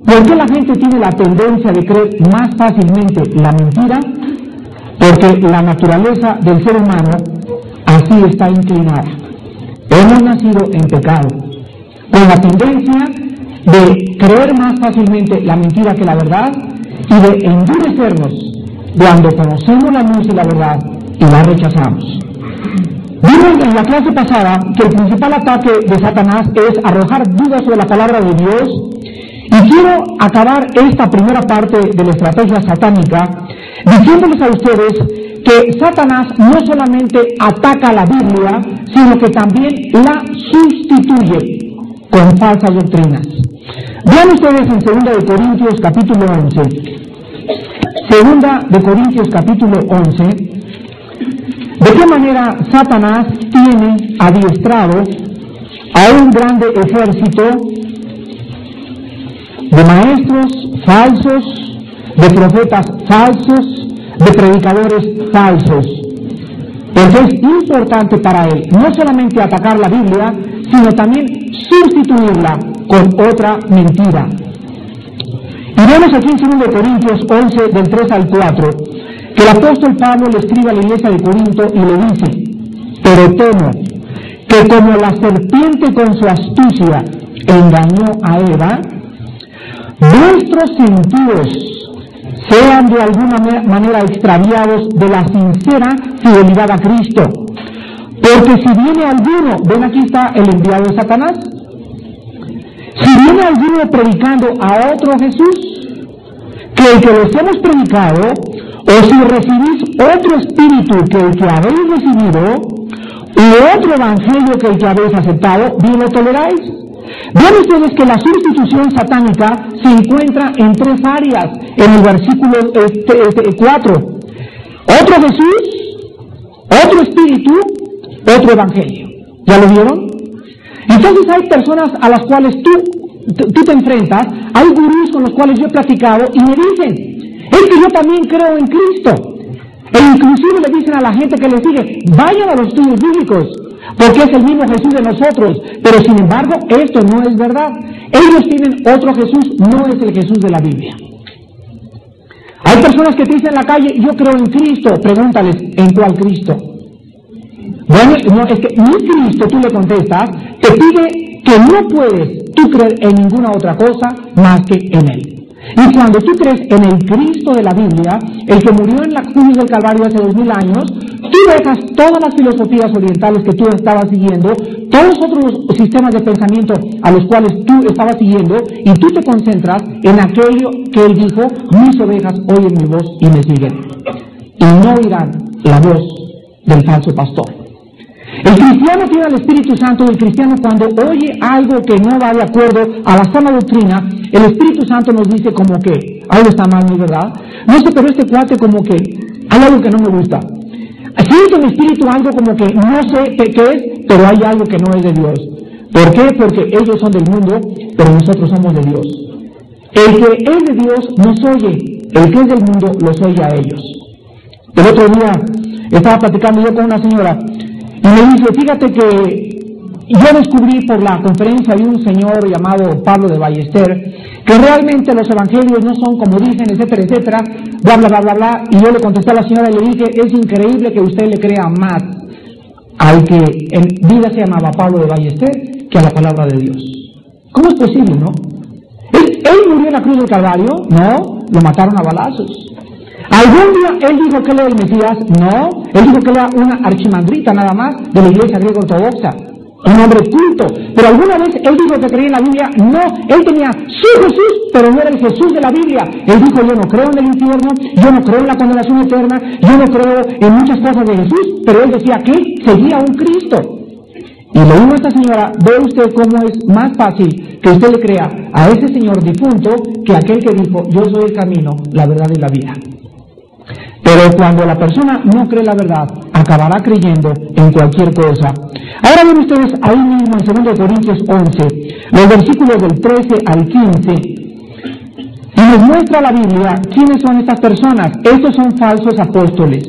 ¿Por qué la gente tiene la tendencia de creer más fácilmente la mentira? Porque la naturaleza del ser humano así está inclinada. Hemos nacido en pecado, con la tendencia de creer más fácilmente la mentira que la verdad y de endurecernos cuando conocemos la luz y la verdad y la rechazamos. Vimos en la clase pasada que el principal ataque de Satanás es arrojar dudas sobre la palabra de Dios, y quiero acabar esta primera parte de la estrategia satánica diciéndoles a ustedes que Satanás no solamente ataca la Biblia, sino que también la sustituye con falsas doctrinas. Vean ustedes en 2 de Corintios capítulo 11. 2 de Corintios capítulo 11. ¿De qué manera Satanás tiene adiestrado a un grande ejército de maestros falsos, de profetas falsos, de predicadores falsos? Porque es importante para él no solamente atacar la Biblia, sino también sustituirla con otra mentira. Y vemos aquí en 2 Corintios 11, del 3 al 4, que el apóstol Pablo le escribe a la iglesia de Corinto y le dice: pero temo que como la serpiente con su astucia engañó a Eva, vuestros sentidos sean de alguna manera extraviados de la sincera fidelidad a Cristo. Porque si viene alguno, ven, aquí está el enviado de Satanás, si viene alguno predicando a otro Jesús que el que les hemos predicado, o si recibís otro espíritu que el que habéis recibido, u otro evangelio que el que habéis aceptado, ¿bien lo toleráis? Vean ustedes que la sustitución satánica se encuentra en tres áreas en el versículo 4. Otro Jesús, otro espíritu, otro evangelio. ¿Ya lo vieron? Entonces hay personas a las cuales tú te enfrentas, hay gurús con los cuales yo he platicado y me dicen: es que yo también creo en Cristo. E inclusive le dicen a la gente que les sigue: vayan a los estudios bíblicos, porque es el mismo Jesús de nosotros. Pero sin embargo, esto no es verdad. Ellos tienen otro Jesús, no es el Jesús de la Biblia. Hay personas que te dicen en la calle: yo creo en Cristo. Pregúntales: ¿en cuál Cristo? Bueno, no, es que mi Cristo, tú le contestas, te pide que no puedes tú creer en ninguna otra cosa más que en Él. Y cuando tú crees en el Cristo de la Biblia, el que murió en la cruz del Calvario hace 2000 años, tú dejas todas las filosofías orientales que tú estabas siguiendo, todos los otros sistemas de pensamiento a los cuales tú estabas siguiendo, y tú te concentras en aquello que Él dijo: mis ovejas oyen mi voz y me siguen, y no oirán la voz del falso pastor. El cristiano tiene al Espíritu Santo, y el cristiano, cuando oye algo que no va de acuerdo a la sana doctrina, el Espíritu Santo nos dice como que algo está mal, ¿no es verdad? No sé, pero este cuate como que hay algo que no me gusta. Siento en mi espíritu algo como que no sé qué es, pero hay algo que no es de Dios. ¿Por qué? Porque ellos son del mundo, pero nosotros somos de Dios. El que es de Dios nos oye, el que es del mundo los oye a ellos. El otro día estaba platicando yo con una señora y me dice: fíjate que yo descubrí por la conferencia de un señor llamado Pablo de Ballester que realmente los evangelios no son como dicen, etcétera, etcétera, bla, bla, bla, bla, bla. Y yo le contesté a la señora y le dije: es increíble que usted le crea más al que en vida se llamaba Pablo de Ballester que a la palabra de Dios. ¿Cómo es posible, no? ¿Él murió en la cruz del Calvario? No, lo mataron a balazos. ¿Algún día él dijo que él era el Mesías? No, él dijo que él era una archimandrita nada más de la iglesia griega ortodoxa, un hombre culto. Pero alguna vez él dijo que creía en la Biblia. No, él tenía su Jesús, pero no era el Jesús de la Biblia. Él dijo: yo no creo en el infierno, yo no creo en la condenación eterna, yo no creo en muchas cosas de Jesús, pero él decía que seguía a un Cristo. Y le digo a esta señora: ve usted cómo es más fácil que usted le crea a ese señor difunto que a aquel que dijo: yo soy el camino, la verdad y la vida. Pero cuando la persona no cree la verdad, acabará creyendo en cualquier cosa. Ahora ven ustedes ahí mismo en 2 Corintios 11, los versículos del 13 al 15, y nos muestra la Biblia quiénes son estas personas. Estos son falsos apóstoles,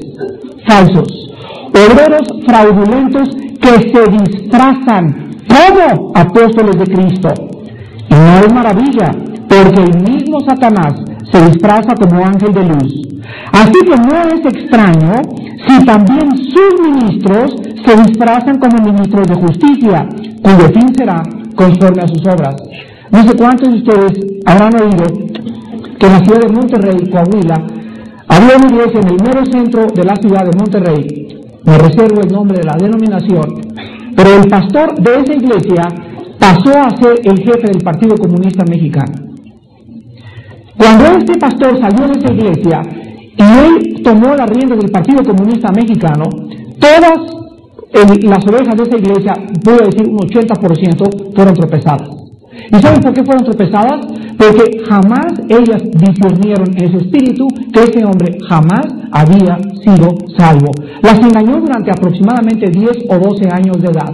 falsos, obreros fraudulentos que se disfrazan como apóstoles de Cristo. Y no es maravilla, porque el mismo Satanás se disfraza como ángel de luz. Así que no es extraño si también sus ministros se disfrazan como ministros de justicia, cuyo fin será conforme a sus obras. No sé cuántos de ustedes habrán oído que en la ciudad de Monterrey, Coahuila, había una iglesia en el mero centro de la ciudad de Monterrey. Me reservo el nombre de la denominación, pero el pastor de esa iglesia pasó a ser el jefe del Partido Comunista Mexicano. Cuando este pastor salió de esa iglesia y él tomó la rienda del Partido Comunista Mexicano, todas las ovejas de esa iglesia, voy a decir un 80%, fueron tropezadas. ¿Y saben por qué fueron tropezadas? Porque jamás ellas discernieron en su espíritu que ese hombre jamás había sido salvo. Las engañó durante aproximadamente 10 o 12 años de edad.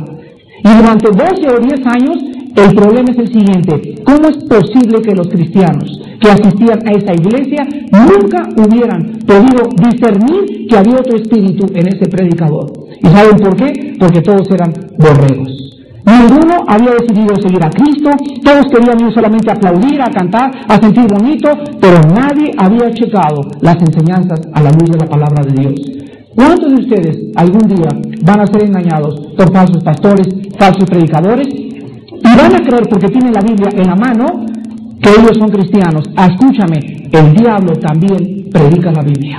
Y durante 12 o 10 años, el problema es el siguiente: ¿cómo es posible que los cristianos que asistían a esa iglesia nunca hubieran podido discernir que había otro espíritu en ese predicador? ¿Y saben por qué? Porque todos eran borregos. Ninguno había decidido seguir a Cristo, todos querían ir solamente a aplaudir, a cantar, a sentir bonito, pero nadie había checado las enseñanzas a la luz de la palabra de Dios. ¿Cuántos de ustedes algún día van a ser engañados por falsos pastores, falsos predicadores, y van a creer, porque tienen la Biblia en la mano, que ellos son cristianos? Escúchame, el diablo también predica la Biblia.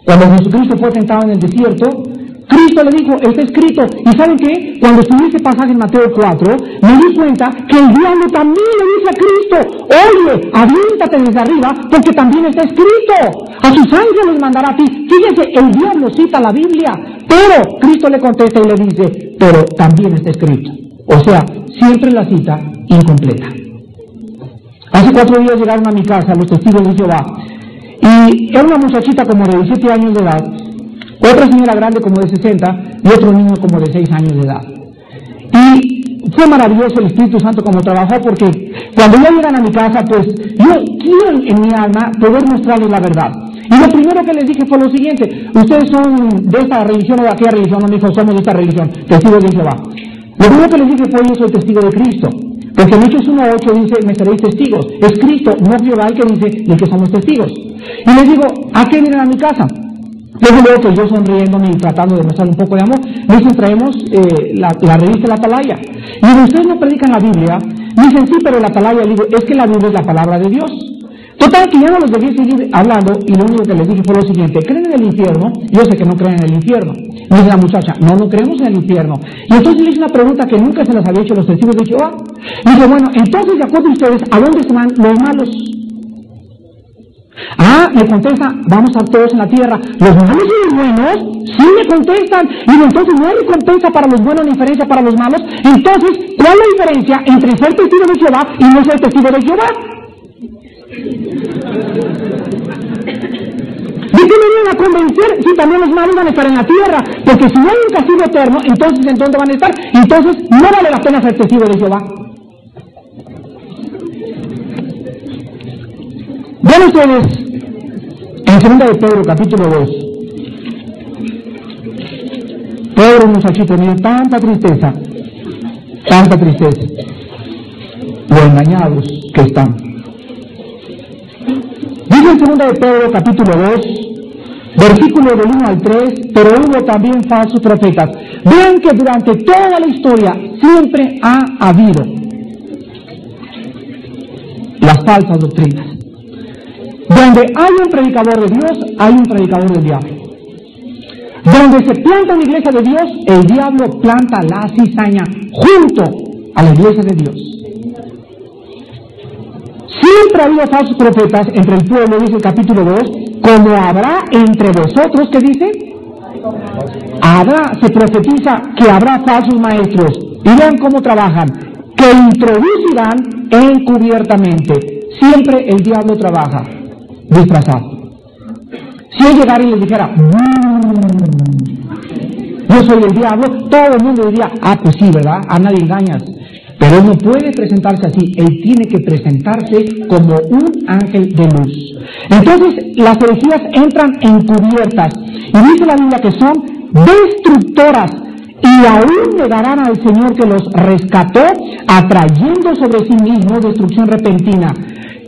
Cuando Jesucristo fue tentado en el desierto, Cristo le dijo, está escrito. ¿Y saben qué? Cuando estudié ese pasaje en Mateo 4, me di cuenta que el diablo también le dice a Cristo, oye, aviéntate desde arriba, porque también está escrito. A sus ángeles mandará a ti. Fíjense, el diablo cita la Biblia, pero Cristo le contesta y le dice, pero también está escrito. O sea, siempre la cita incompleta. Hace 4 días llegaron a mi casa los testigos de Jehová, y era una muchachita como de 17 años de edad, otra señora grande como de 60 y otro niño como de 6 años de edad. Y fue maravilloso el Espíritu Santo como trabajó, porque cuando ya llegan a mi casa, pues yo quiero en mi alma poder mostrarles la verdad. Y lo primero que les dije fue lo siguiente: ustedes son de esta religión o de aquella religión. No, me dijo, somos de esta religión, testigos de Jehová. Lo primero que les dije fue, yo soy testigo de Cristo, porque en Hechos 1:8 dice, me seréis testigos. Es Cristo, no Jehová, el que dice de que somos testigos. Y les digo, ¿a qué vienen a mi casa? Luego veo que yo sonriéndome y tratando de mostrar un poco de amor, me dicen, traemos la revista La Atalaya. Y digo, ¿ustedes no predican la Biblia? Me dicen, sí, pero la Atalaya. Le digo, es que la Biblia es la palabra de Dios. Total, que ya no los debí seguir hablando, y lo único que les dije fue lo siguiente: ¿creen en el infierno? Yo sé que no creen en el infierno. Y dice la muchacha, no creemos en el infierno. Y entonces le hice una pregunta que nunca se las había hecho los testigos de Jehová. Y dice, bueno, entonces, de acuerdo a ustedes, ¿a dónde se van los malos? Ah, me contesta, vamos a estar todos en la tierra. ¿Los malos y los buenos? Sí, me contestan. Y entonces no hay recompensa para los buenos ni diferencia para los malos. Entonces, ¿cuál es la diferencia entre ser testigo de Jehová y no ser testigo de Jehová? ¿De qué me vienen a convencer si también los malos van a estar en la tierra? Porque si no hay un castigo eterno, entonces ¿en dónde van a estar? Entonces no vale la pena ser testigo de Jehová. Vean ustedes en 2 de Pedro, capítulo 2. Pedro, muchachito mío, tanta tristeza, lo engañados que están. Dice en 2 de Pedro, capítulo 2, versículo del 1 al 3, pero hubo también falsos profetas. Vean que durante toda la historia siempre ha habido las falsas doctrinas. Donde hay un predicador de Dios, hay un predicador del diablo. Donde se planta una iglesia de Dios, el diablo planta la cizaña junto a la iglesia de Dios. Siempre ha habido falsos profetas entre el pueblo, dice el capítulo 2, como habrá entre vosotros, ¿qué dice? Se profetiza que habrá falsos maestros, y vean cómo trabajan, que introducirán encubiertamente. Siempre el diablo trabaja disfrazado. Si él llegara y les dijera, yo soy el diablo, todo el mundo diría, pues sí, ¿verdad? A nadie engañas. Pero él no puede presentarse así, él tiene que presentarse como un ángel de luz. Entonces, las herejías entran encubiertas, y dice la Biblia que son destructoras, y aún negarán al Señor que los rescató, atrayendo sobre sí mismo destrucción repentina.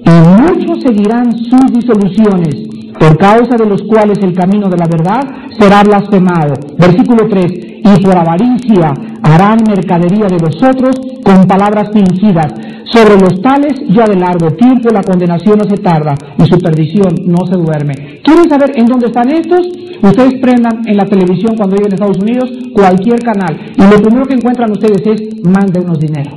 y muchos seguirán sus disoluciones, por causa de los cuales el camino de la verdad será blasfemado. Versículo 3, y por avaricia harán mercadería de vosotros con palabras fingidas. Sobre los tales ya de largo tiempo la condenación no se tarda y su perdición no se duerme. ¿Quieren saber en dónde están estos? Ustedes prendan en la televisión cuando viven en Estados Unidos cualquier canal y lo primero que encuentran ustedes es mándenos dinero.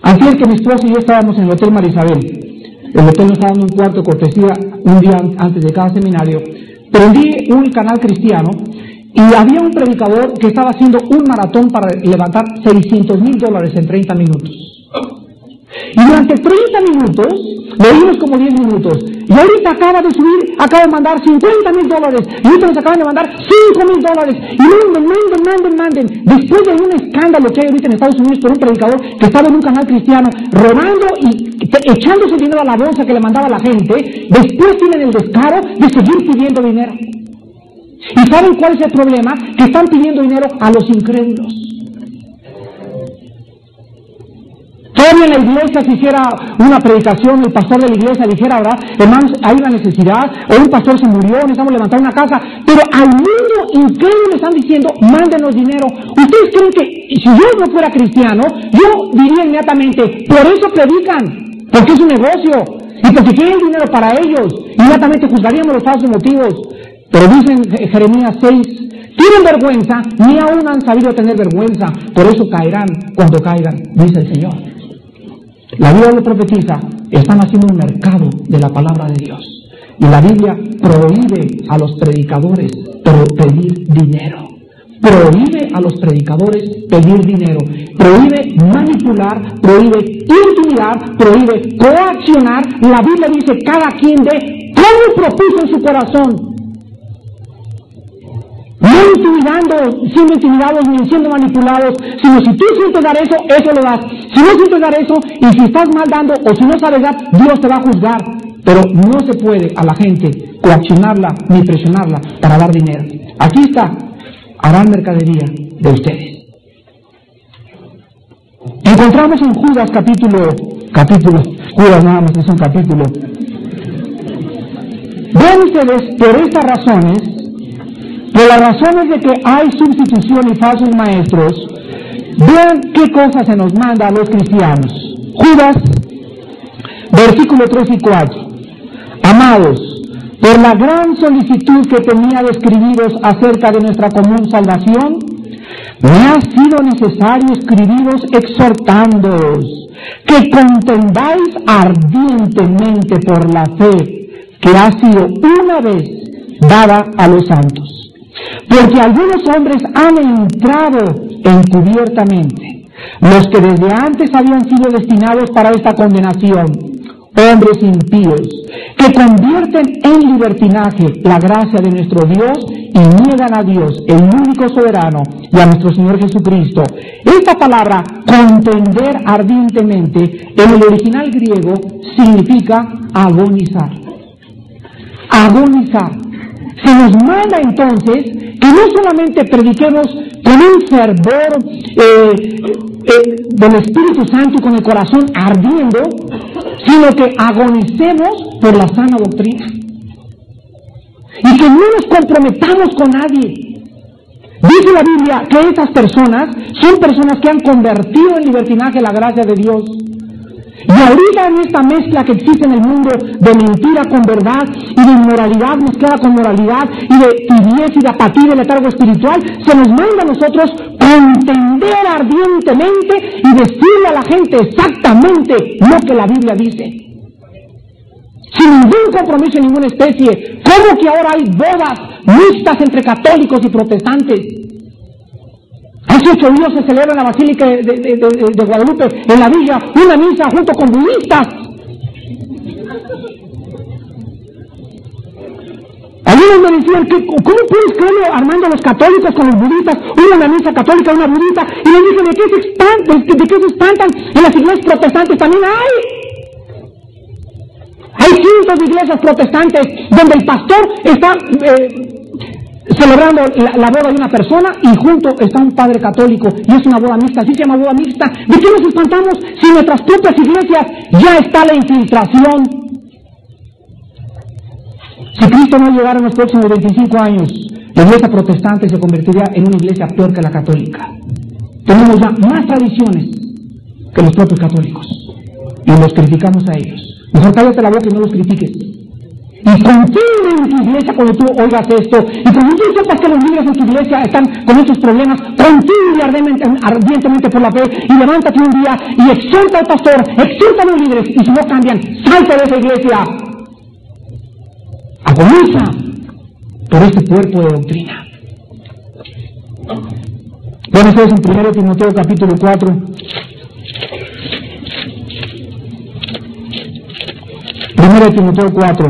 Ayer que mi esposa y yo estábamos en el Hotel Marisabel, el hotel nos estaba dando un cuarto de cortesía un día antes de cada seminario, prendí un canal cristiano y había un predicador que estaba haciendo un maratón para levantar $600,000 en 30 minutos. Y durante 30 minutos, lo vimos como 10 minutos, y ahorita acaba de mandar $50,000, y ahorita nos acaban de mandar $5,000, y manden. Después de un escándalo que hay ahorita en Estados Unidos por un predicador que estaba en un canal cristiano, robando y echándose dinero a la bolsa que le mandaba la gente, después tienen el descaro de seguir pidiendo dinero. ¿Y saben cuál es el problema? Que están pidiendo dinero a los incrédulos. Todavía en la iglesia se hiciera una predicación, el pastor de la iglesia dijera, ¿verdad? Hermanos, hay una necesidad, o un pastor se murió, necesitamos levantar una casa, pero al mundo incrédulo le están diciendo, mándenos dinero. ¿Ustedes creen que si yo no fuera cristiano, yo diría inmediatamente, por eso predican, porque es un negocio, y porque quieren dinero para ellos, inmediatamente juzgaríamos los falsos motivos? Pero dice en Jeremías 6, tienen vergüenza, ni aún han sabido tener vergüenza, por eso caerán cuando caigan, dice el Señor. La Biblia lo profetiza, están haciendo un mercado de la palabra de Dios. Y la Biblia prohíbe a los predicadores pedir dinero. Prohíbe a los predicadores pedir dinero. Prohíbe manipular, prohíbe intimidar, prohíbe coaccionar. La Biblia dice, cada quien dé como propuso en su corazón. No intimidando, siendo intimidados, ni siendo manipulados, sino si tú sientes dar eso, eso lo das. Si no sientes dar eso, y si estás mal dando, o si no sabes dar, Dios te va a juzgar. Pero no se puede a la gente coaccionarla ni presionarla para dar dinero. Aquí está, harán mercadería de ustedes. Encontramos en Judas Judas nada más es un capítulo. Vean ustedes, por estas razones, por las razones de que hay sustitución y falsos maestros, vean qué cosas se nos manda a los cristianos. Judas, versículo 3 y 4. Amados, por la gran solicitud que tenía de escribiros acerca de nuestra común salvación, me ha sido necesario escribiros exhortándoos que contendáis ardientemente por la fe que ha sido una vez dada a los santos. Porque algunos hombres han entrado encubiertamente, los que desde antes habían sido destinados para esta condenación, hombres impíos, que convierten en libertinaje la gracia de nuestro Dios y niegan a Dios, el único soberano, y a nuestro Señor Jesucristo. Esta palabra, contender ardientemente, en el original griego significa agonizar. Agonizar. Se nos manda entonces que no solamente prediquemos con un fervor del Espíritu Santo y con el corazón ardiendo, sino que agonicemos por la sana doctrina. Y que no nos comprometamos con nadie. Dice la Biblia que estas personas son personas que han convertido en libertinaje la gracia de Dios. Y ahorita en esta mezcla que existe en el mundo de mentira con verdad y de inmoralidad mezclada con moralidad y de tibieza y de apatía y de letargo espiritual, se nos manda a nosotros contender ardientemente y decirle a la gente exactamente lo que la Biblia dice. Sin ningún compromiso en ninguna especie. ¿Cómo que ahora hay bodas mixtas entre católicos y protestantes? Hace 8 días se celebra en la Basílica de Guadalupe, en la villa, una misa junto con budistas. Algunos me decían, ¿cómo puedes creerlo armando a los católicos con los budistas? Una misa católica, una budista. Y les dije, ¿de qué se espantan? En las iglesias protestantes también hay. Hay cientos de iglesias protestantes donde el pastor está celebrando la boda de una persona y junto está un padre católico y es una boda mixta, así se llama boda mixta. ¿De qué nos espantamos si en nuestras propias iglesias ya está la infiltración? Si Cristo no llegara en los próximos 25 años, la iglesia protestante se convertiría en una iglesia peor que la católica. Tenemos ya más tradiciones que los propios católicos y los criticamos a ellos. Mejor cállate la boca y no los critiques. Y confía en tu iglesia cuando tú oigas esto. Y cuando tú sepas que los líderes en tu iglesia están con estos problemas, confía ardientemente por la fe y levántate un día y exhorta al pastor, exhorta a los líderes y si no cambian, salte de esa iglesia. Agoniza por este cuerpo de doctrina. Bueno, esto es en 1 Timoteo capítulo 4. 1 Timoteo 4.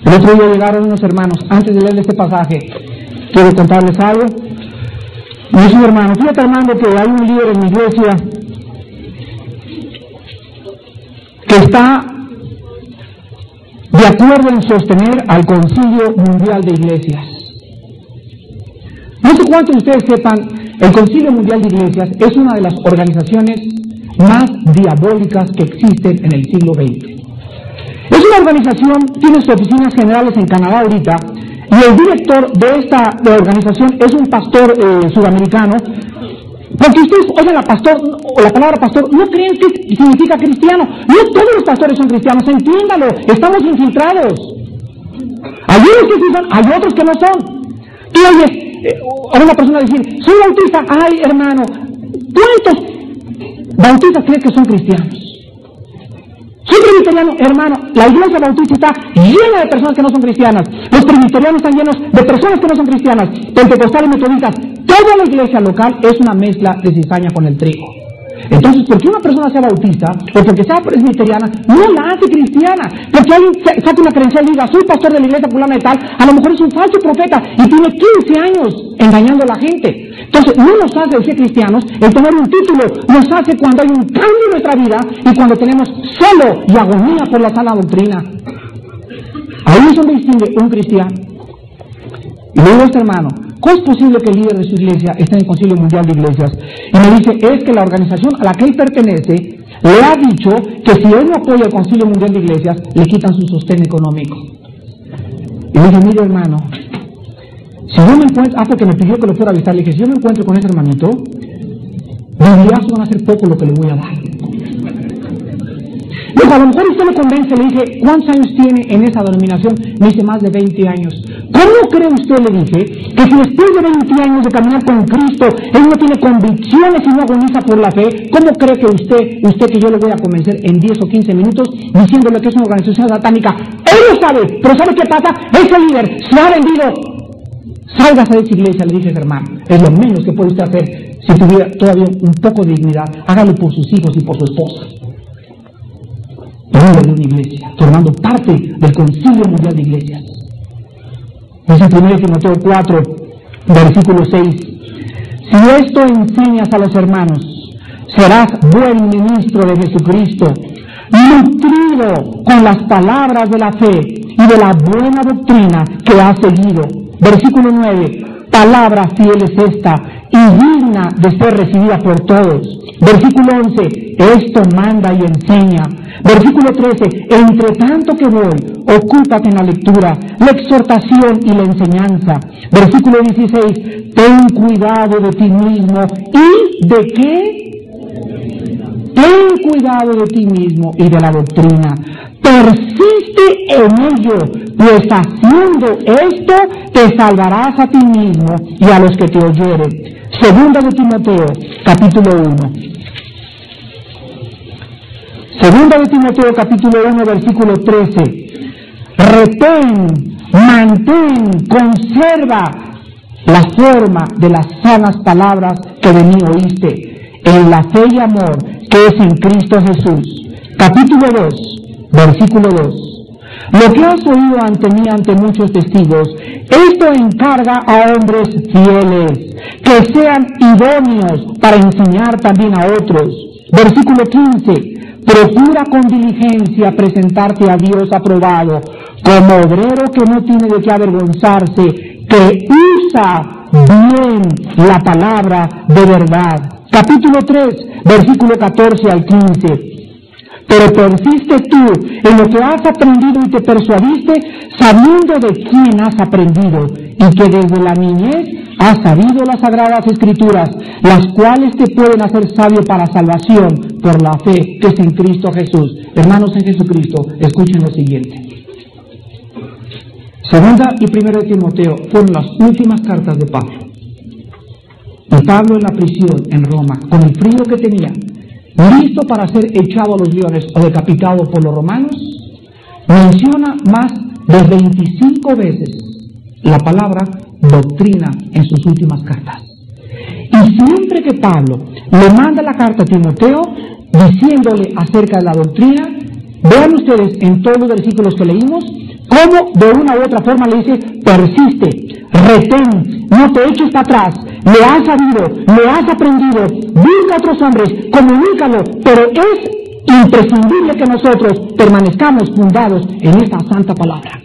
El otro día llegaron unos hermanos. Antes de leer este pasaje, quiero contarles algo. Me dice un hermano, fíjate hermano que hay un líder en mi iglesia que está de acuerdo en sostener al Concilio Mundial de Iglesias. No sé cuántos de ustedes sepan, el Concilio Mundial de Iglesias es una de las organizaciones más diabólicas que existen en el siglo XX. Es una organización, tiene sus oficinas generales en Canadá ahorita, y el director de esta organización es un pastor sudamericano. Porque ustedes oigan la palabra pastor, no creen que significa cristiano. No todos los pastores son cristianos, entiéndalo, estamos infiltrados. Hay unos que sí son, hay otros que no son. Tú oyes a una persona decir, soy bautista, ay hermano, ¿cuántos bautistas creen que son cristianos? Soy presbiteriano, hermano, la iglesia bautista está llena de personas que no son cristianas. Los presbiterianos están llenos de personas que no son cristianas. Pentecostales, metodistas, toda la iglesia local es una mezcla de cizaña con el trigo. Entonces, porque una persona sea bautista o porque sea presbiteriana, no la hace cristiana. Porque alguien saca una credencial y diga, soy pastor de la iglesia fulana de tal, a lo mejor es un falso profeta y tiene 15 años engañando a la gente. Entonces, no nos hace ser cristianos el tener un título, nos hace cuando hay un cambio en nuestra vida y cuando tenemos celo y agonía por la sana doctrina. Ahí es donde distingue un cristiano. Y le digo a este hermano, ¿cómo es posible que el líder de su iglesia esté en el Concilio Mundial de Iglesias? Y me dice, es que la organización a la que él pertenece le ha dicho que si él no apoya el Concilio Mundial de Iglesias, le quitan su sostén económico. Y le dije, mire hermano, si yo me encuentro, porque me pidió que lo fuera a visitar, le dije, si yo me encuentro con ese hermanito, mis brazos van a ser poco lo que le voy a dar. Dijo, a lo mejor usted me convence, le dije, ¿cuántos años tiene en esa denominación? Me dice, más de 20 años. ¿Cómo cree usted, le dije, que si después de 20 años de caminar con Cristo, él no tiene convicciones y no agoniza por la fe? ¿Cómo cree que usted que yo le voy a convencer en 10 o 15 minutos diciéndole que es una organización satánica? Él lo sabe, pero ¿sabe qué pasa? Ese líder se ha vendido. Sálgase de esa iglesia, le dije a hermano. Es lo menos que puede usted hacer si tuviera todavía un poco de dignidad. Hágalo por sus hijos y por su esposa. Líder de una iglesia, formando parte del Concilio Mundial de Iglesias. Dice 1 Timoteo 4, versículo 6. Si esto enseñas a los hermanos, serás buen ministro de Jesucristo, nutrido con las palabras de la fe y de la buena doctrina que has seguido. Versículo 9. Palabra fiel es esta y digna de ser recibida por todos. Versículo 11. Esto manda y enseña. Versículo 13. Entre tanto que voy, ocúpate en la lectura, la exhortación y la enseñanza. Versículo 16. Ten cuidado de ti mismo. ¿Y de qué? Ten cuidado de ti mismo y de la doctrina. Persiste en ello, pues haciendo esto te salvarás a ti mismo y a los que te oyeren. Segunda de Timoteo, capítulo 1. Segunda de Timoteo, capítulo 1, versículo 13. Retén, mantén, conserva la forma de las sanas palabras que de mí oíste, en la fe y amor que es en Cristo Jesús. Capítulo 2. Versículo 2. Lo que has oído ante mí, ante muchos testigos, esto encarga a hombres fieles, que sean idóneos para enseñar también a otros. Versículo 15. Procura con diligencia presentarte a Dios aprobado, como obrero que no tiene de qué avergonzarse que usa bien la palabra de verdad. Capítulo 3, versículo 14 al 15. Pero persiste tú en lo que has aprendido y te persuadiste, sabiendo de quién has aprendido, y que desde la niñez has sabido las sagradas escrituras, las cuales te pueden hacer sabio para salvación por la fe que es en Cristo Jesús. Hermanos en Jesucristo, escuchen lo siguiente. Segunda y primera de Timoteo fueron las últimas cartas de Pablo. Y Pablo en la prisión en Roma, con el frío que tenía, listo para ser echado a los leones o decapitado por los romanos, menciona más de 25 veces la palabra doctrina en sus últimas cartas. Y siempre que Pablo le manda la carta a Timoteo diciéndole acerca de la doctrina, vean ustedes en todos los versículos que leímos, cómo de una u otra forma le dice, persiste, retén, no te eches para atrás, le has sabido, le has aprendido, busca a otros hombres, comunícalo, pero es imprescindible que nosotros permanezcamos fundados en esta santa palabra.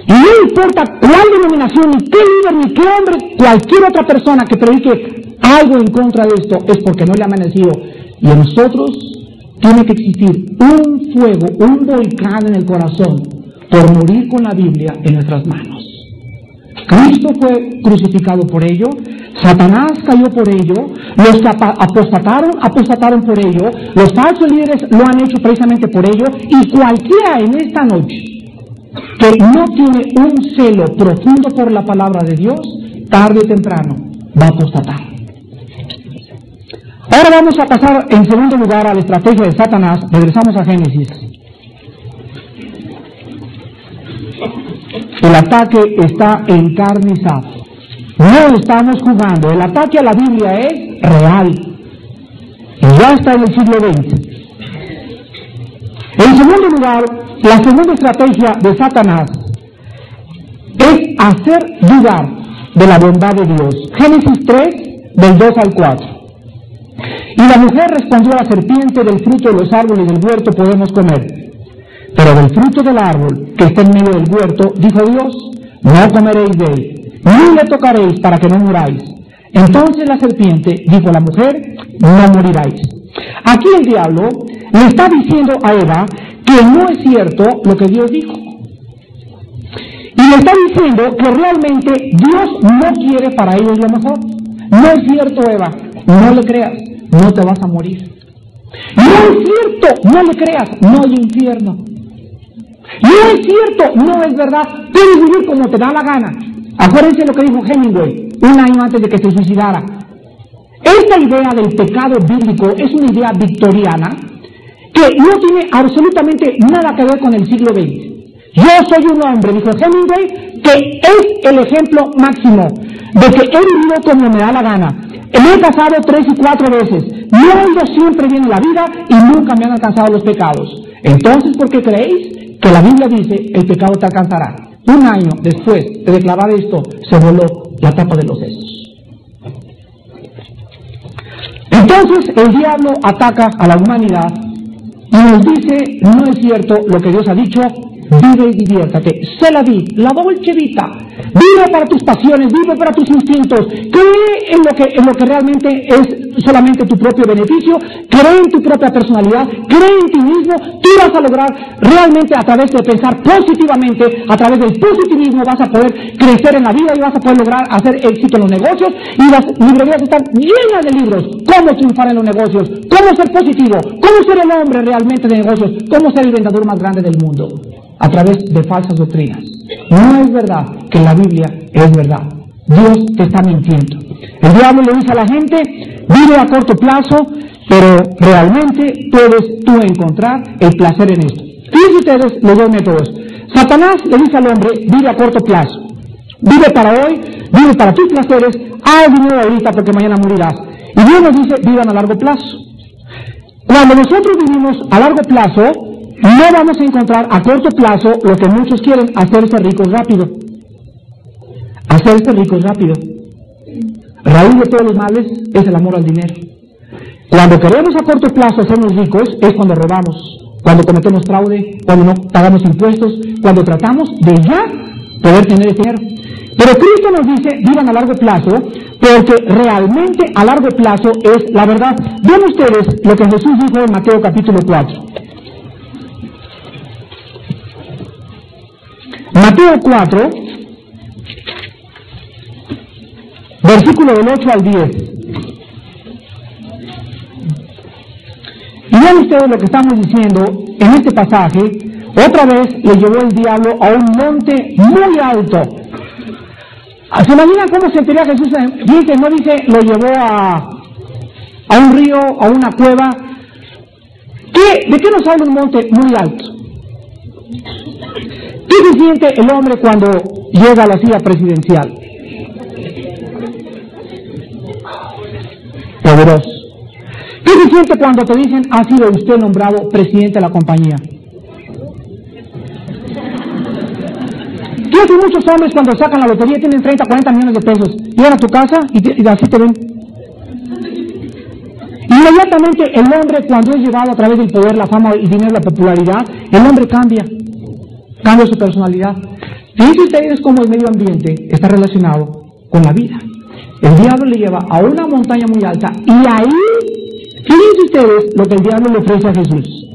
Y no importa cuál denominación, ni qué líder, ni qué hombre, cualquier otra persona que predique algo en contra de esto, es porque no le ha amanecido. Y en nosotros tiene que existir un fuego, un volcán en el corazón por morir con la Biblia en nuestras manos. Cristo fue crucificado por ello, Satanás cayó por ello, los que apostataron por ello, los falsos líderes lo han hecho precisamente por ello, y cualquiera en esta noche que no tiene un celo profundo por la palabra de Dios, tarde o temprano va a apostatar. Ahora vamos a pasar en segundo lugar a la estrategia de Satanás. Regresamos a Génesis. El ataque está encarnizado. No estamos jugando. El ataque a la Biblia es real. Y ya está en el siglo XX. En segundo lugar, la segunda estrategia de Satanás es hacer dudar de la bondad de Dios. Génesis 3, del 2 al 4. Y la mujer respondió a la serpiente, del fruto de los árboles del huerto podemos comer, pero del fruto del árbol que está en medio del huerto, dijo Dios, no comeréis de él, ni le tocaréis para que no muráis. Entonces la serpiente dijo a la mujer, no moriráis. Aquí el diablo le está diciendo a Eva que no es cierto lo que Dios dijo. Y le está diciendo que realmente Dios no quiere para ellos lo mejor. No es cierto, Eva, no le creas, no te vas a morir. No es cierto, no le creas, no hay infierno. No es cierto, no es verdad, puedes vivir como te da la gana. Acuérdense lo que dijo Hemingway un año antes de que se suicidara. Esta idea del pecado bíblico es una idea victoriana que no tiene absolutamente nada que ver con el siglo XX. Yo soy un hombre, dijo Hemingway, que es el ejemplo máximo de que he vivido como me da la gana. Me he casado 3 y 4 veces. Me he ido siempre bien en la vida y nunca me han alcanzado los pecados. Entonces, ¿por qué creéis que la Biblia dice el pecado te alcanzará? Un año después de declarar esto, se voló la tapa de los sesos. Entonces, el diablo ataca a la humanidad y nos dice, no es cierto lo que Dios ha dicho, vive y diviértate, sé la vida, la dolce vita, vive para tus pasiones, vive para tus instintos, cree en lo que realmente es solamente tu propio beneficio, cree en tu propia personalidad, cree en ti mismo, tú vas a lograr realmente a través de pensar positivamente, a través del positivismo vas a poder crecer en la vida y vas a poder lograr hacer éxito en los negocios y las librerías están llenas de libros, cómo triunfar en los negocios, cómo ser positivo, cómo ser el hombre realmente de negocios, cómo ser el vendedor más grande del mundo. A través de falsas doctrinas. No es verdad que la Biblia es verdad. Dios te está mintiendo. El diablo le dice a la gente, vive a corto plazo, pero realmente puedes tú encontrar el placer en esto. Fíjense ustedes los dos métodos. Satanás le dice al hombre, vive a corto plazo. Vive para hoy, vive para tus placeres, haz dinero ahorita porque mañana morirás. Y Dios nos dice, vivan a largo plazo. Cuando nosotros vivimos a largo plazo, no vamos a encontrar a corto plazo lo que muchos quieren, hacerse ricos rápido. Hacerse ricos rápido. Raíz de todos los males es el amor al dinero. Cuando queremos a corto plazo hacernos ricos es cuando robamos, cuando cometemos fraude, cuando no pagamos impuestos, cuando tratamos de ya poder tener ese dinero. Pero Cristo nos dice, vivan a largo plazo, porque realmente a largo plazo es la verdad. Vean ustedes lo que Jesús dijo en Mateo capítulo 4. Mateo 4, versículo del 8 al 10. Y vean ustedes lo que estamos diciendo en este pasaje. Otra vez le llevó el diablo a un monte muy alto. ¿Se imaginan cómo se sentiría Jesús? Dice, no dice, lo llevó a un río, a una cueva. ¿De qué nos habla un monte muy alto? ¿Qué se siente el hombre cuando llega a la silla presidencial? Poderoso. ¿Qué se siente cuando te dicen, ha sido usted nombrado presidente de la compañía? ¿Qué hacen muchos hombres cuando sacan la lotería y tienen 30, 40 millones de pesos? Llegan a tu casa y así te ven. Inmediatamente el hombre, cuando es llevado a través del poder, la fama y dinero, la popularidad, el hombre cambia su personalidad. Fíjense ustedes cómo el medio ambiente está relacionado con la vida. El diablo le lleva a una montaña muy alta y ahí, fíjense ustedes lo que el diablo le ofrece a Jesús.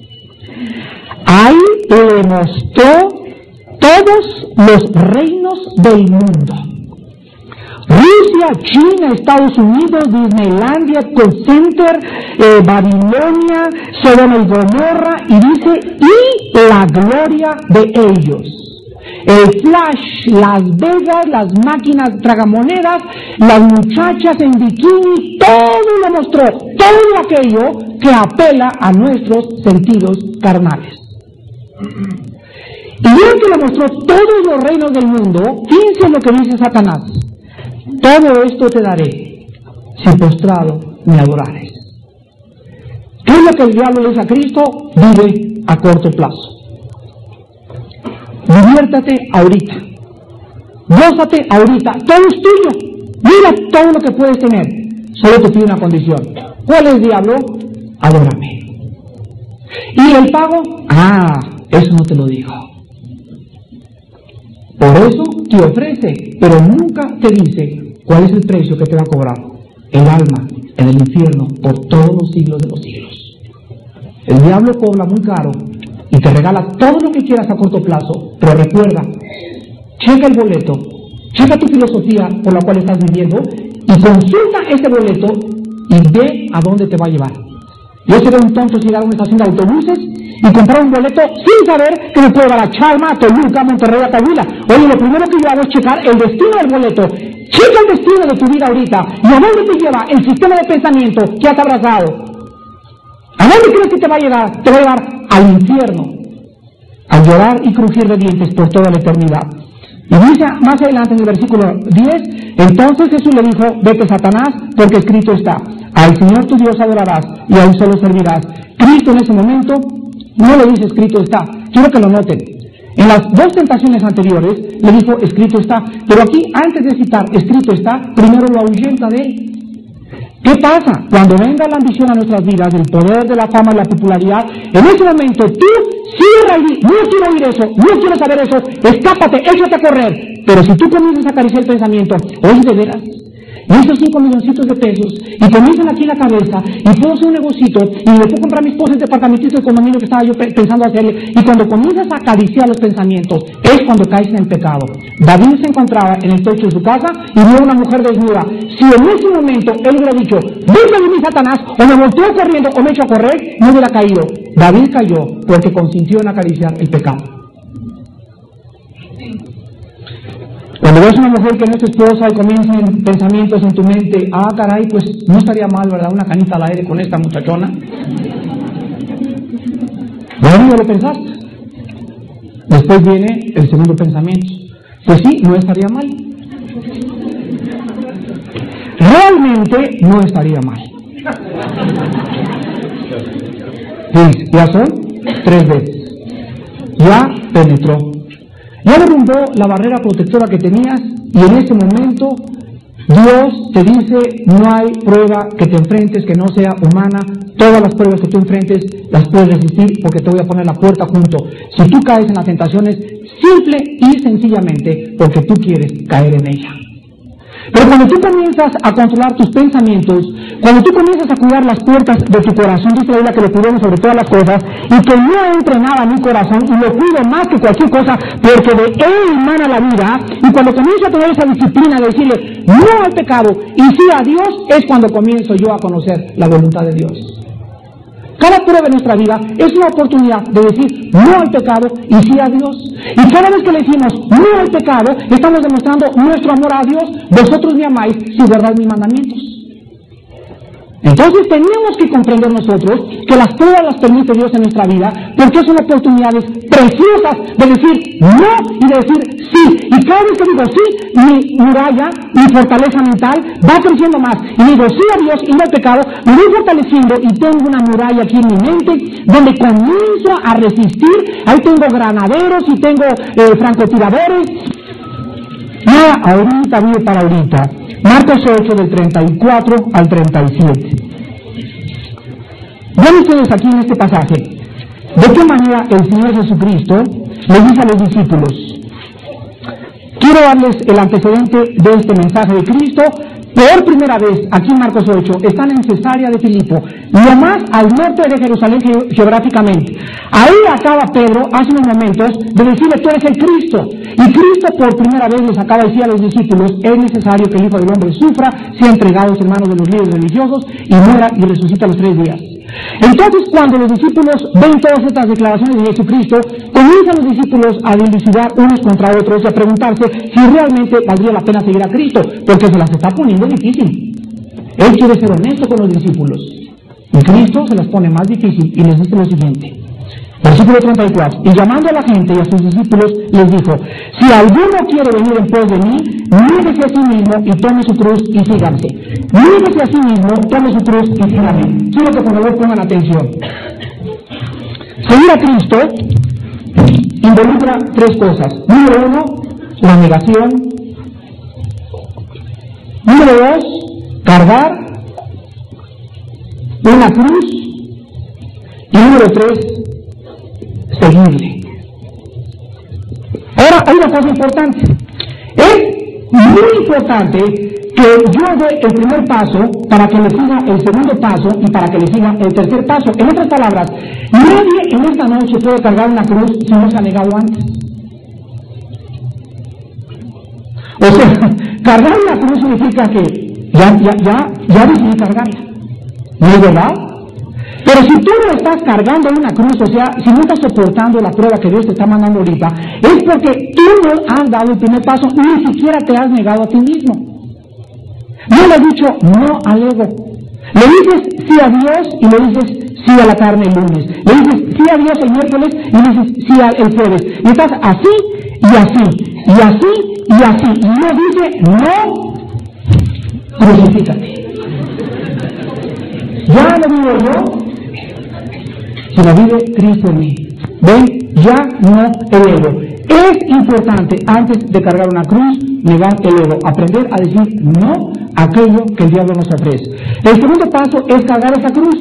Ahí le mostró todos los reinos del mundo. Rusia, China, Estados Unidos, Disneylandia, Center, Babilonia, Sodoma y Gomorra, y dice, y la gloria de ellos. El Flash, Las Vegas, las máquinas tragamonedas, las muchachas en bikini, todo le mostró, todo aquello que apela a nuestros sentidos carnales. Y bien que le mostró todos los reinos del mundo, fíjense lo que dice Satanás. Todo esto te daré, si postrado me adorares. ¿Qué es lo que el diablo le dice a Cristo? Vive a corto plazo. Diviértate ahorita. Gózate ahorita. Todo es tuyo. Mira todo lo que puedes tener. Solo te pide una condición. ¿Cuál es, diablo? Adórame. ¿Y el pago? Eso no te lo digo. Por eso te ofrece, pero nunca te dice cuál es el precio que te va a cobrar. El alma en el infierno por todos los siglos de los siglos. El diablo cobra muy caro y te regala todo lo que quieras a corto plazo, pero recuerda, checa el boleto, checa tu filosofía por la cual estás viviendo y consulta ese boleto y ve a dónde te va a llevar. Yo seré un tonto si llegar a una estación de autobuses y comprar un boleto sin saber que me puedo dar a Chalma, a Toluca, a Monterrey, a Coahuila. Oye, lo primero que yo hago es checar el destino del boleto. Checa el destino de tu vida ahorita. ¿Y a dónde te lleva el sistema de pensamiento que has abrazado? ¿A dónde crees que te va a llevar? Te va a llevar al infierno, a llorar y crujir de dientes por toda la eternidad. Y dice más adelante en el versículo 10, entonces Jesús le dijo, vete Satanás, porque escrito está, al Señor tu Dios adorarás y a un solo servirás. Cristo en ese momento no le dice escrito está, quiero que lo noten. En las dos tentaciones anteriores le dijo escrito está, pero aquí antes de citar escrito está, primero lo ahuyenta de él. ¿Qué pasa? Cuando venga la ambición a nuestras vidas, el poder de la fama y la popularidad, en ese momento tú cierra y no quiero oír eso, no quiero saber eso, escápate, échate a correr. Pero si tú comienzas a acariciar el pensamiento, oye, de veras, y esos 5 milloncitos de pesos, y comienzan aquí en la cabeza, y puedo hacer un negocito, y le puedo comprar a mi esposa el departamentito de condominio que estaba yo pensando hacerle, y cuando comienzas a acariciar los pensamientos, es cuando caes en el pecado. David se encontraba en el techo de su casa, y vio a una mujer desnuda. Si en ese momento él hubiera dicho, venga de mí Satanás, o me volteo corriendo, o me echo a correr, no hubiera caído. David cayó porque consintió en acariciar el pecado. Cuando ves a una mujer que no es tu esposa y comienzan pensamientos en tu mente, caray, pues no estaría mal, ¿verdad? Una canita al aire con esta muchachona. Bueno, ya lo pensaste. Después viene el segundo pensamiento. Pues sí, no estaría mal. Realmente no estaría mal. Sí, ya son 3 veces. Ya penetró. Ya derrumbó la barrera protectora que tenías y en ese momento Dios te dice, no hay prueba que te enfrentes que no sea humana. Todas las pruebas que tú enfrentes las puedes resistir porque te voy a poner la puerta junto. Si tú caes en las tentaciones, simple y sencillamente porque tú quieres caer en ella. Pero cuando tú comienzas a controlar tus pensamientos, cuando tú comienzas a cuidar las puertas de tu corazón, dice la Biblia que lo cuidemos sobre todas las cosas, y que no entre nada en mi corazón, y lo cuido más que cualquier cosa, porque de él emana la vida, y cuando comienzo a tener esa disciplina de decirle no al pecado y sí a Dios, es cuando comienzo yo a conocer la voluntad de Dios. Cada prueba de nuestra vida es una oportunidad de decir no al pecado y sí a Dios. Y cada vez que le decimos no al pecado, estamos demostrando nuestro amor a Dios. Vosotros me amáis si guardáis mis mandamientos. Entonces tenemos que comprender nosotros que las pruebas las permite Dios en nuestra vida porque son oportunidades preciosas de decir no y de decir sí. Y cada vez que digo sí, mi muralla, mi fortaleza mental va creciendo más. Y digo sí a Dios y no al pecado, me voy fortaleciendo y tengo una muralla aquí en mi mente donde comienzo a resistir. Ahí tengo granaderos y tengo francotiradores. Nada, ahorita vive para ahorita. Marcos 8 del 34 al 37. Ven ustedes aquí en este pasaje de qué manera el Señor Jesucristo le dice a los discípulos. Quiero darles el antecedente de este mensaje de Cristo. Por primera vez, aquí en Marcos 8, están en Cesarea de Filipo, lo más al norte de Jerusalén geográficamente. Ahí acaba Pedro, hace unos momentos, de decirle, tú eres el Cristo. Y Cristo por primera vez les acaba de decir a los discípulos, es necesario que el Hijo del Hombre sufra, sea entregado en manos de los líderes religiosos, y muera y resucita a los 3 días. Entonces, cuando los discípulos ven todas estas declaraciones de Jesucristo, comienzan los discípulos a dilucidar unos contra otros y a preguntarse si realmente valdría la pena seguir a Cristo, porque se las está poniendo difícil. Él quiere ser honesto con los discípulos, y Cristo se las pone más difícil y les dice lo siguiente. Versículo 34. Y llamando a la gente y a sus discípulos, les dijo, si alguno quiere venir en pos de mí, niéguese a sí mismo y tome su cruz y síganse. Niéguese a sí mismo, tome su cruz y síganme. Quiero que por favor pongan atención. Seguir a Cristo involucra 3 cosas. Número 1, la negación. Número 2, cargar una cruz. Y número 3, seguirle. Ahora hay una cosa importante. Es muy importante que yo dé el primer paso para que le siga el segundo paso y para que le siga el tercer paso. En otras palabras, nadie en esta noche puede cargar una cruz si no se ha negado antes. O sea, cargar una cruz significa que ya decidí cargarla. ¿No es verdad? Pero si tú no estás cargando una cruz, o sea, si no estás soportando la prueba que Dios te está mandando ahorita, es porque tú no has dado el primer paso, ni siquiera te has negado a ti mismo. No le has dicho no al ego. Le dices sí a Dios y le dices sí a la carne el lunes. Le dices sí a Dios el miércoles y le dices sí el jueves. Y estás así y así, y así y así. Y Dios dice no, crucifícate. Ya no vivo yo, sino vive Cristo en mí. ¿Ven? Ya no el ego. Es importante, antes de cargar una cruz, negar el ego. Aprender a decir no a aquello que el diablo nos ofrece. El segundo paso es cargar esa cruz.